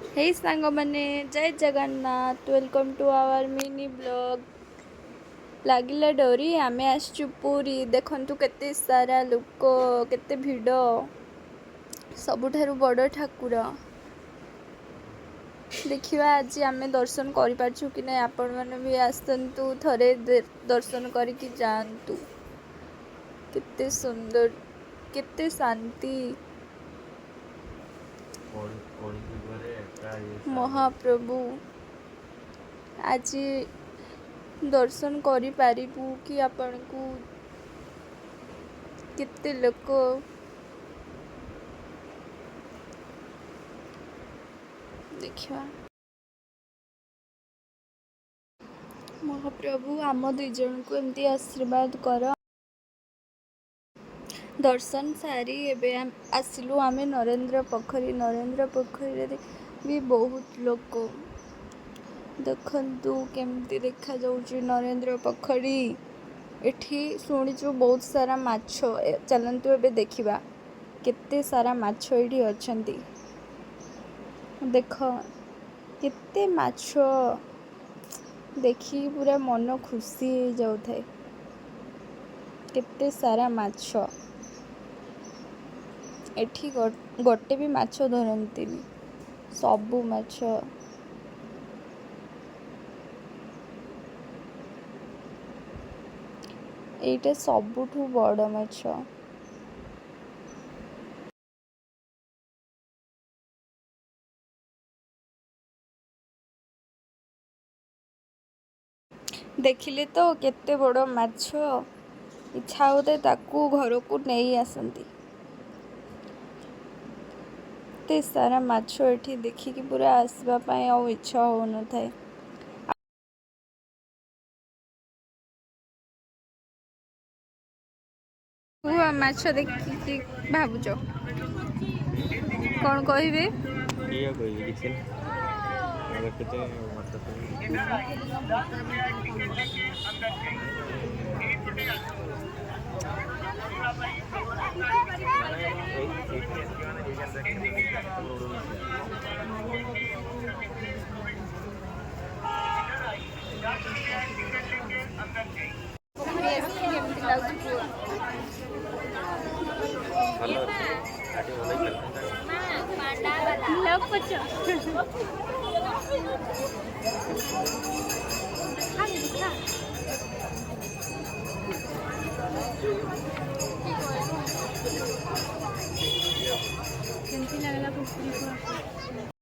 हे song मैंने जय Jagannath welcome to our mini blog लगिला डोरी आमे आसचु पुरी देखंतु केते सारा लोक केते भिड़ सबुठारु बड़ ठाकुर देखिवा आज आमे दर्शन करि पारछु कि नै आपण माने भी आसतंतु थरे दर्शन करिकि जानतु केते सुंदर केते शांति महाप्रभु आज दर्शन करि पारिबु कि आपण को केते लोक देखिवा महाप्रभु आम दुई जन को एमती आशीर्वाद कर दर्शन सारी एबे आसिलु आमे नरेंद्र पोखरी भी बहुत लोक देखंतु केमती देखा जाउची नरेंद्र पोखरी एठी शुणिचु बहुत सारा माछ चलंतु एबे देखिबा केते सारा माछ एठी अछंती देख केते माछ देखी पूरा मन खुशी हो जाउथाय केते सारा माछ एठी गोटे भी माछ धरंतीनी सबु माछ एटा सबुठु बड़ माछ देखिले तो केते बड़ माछ इच्छा होते ताकू घर को नहीं आसंती ते सारा माछ एठी देखिकी पूरा आसबा पई आ इच्छा हो न थाए हुआ माछ देखिकी भाबुजो कौन कहबे किया कोई किसी अगर कितने केमती लागला पुष्पी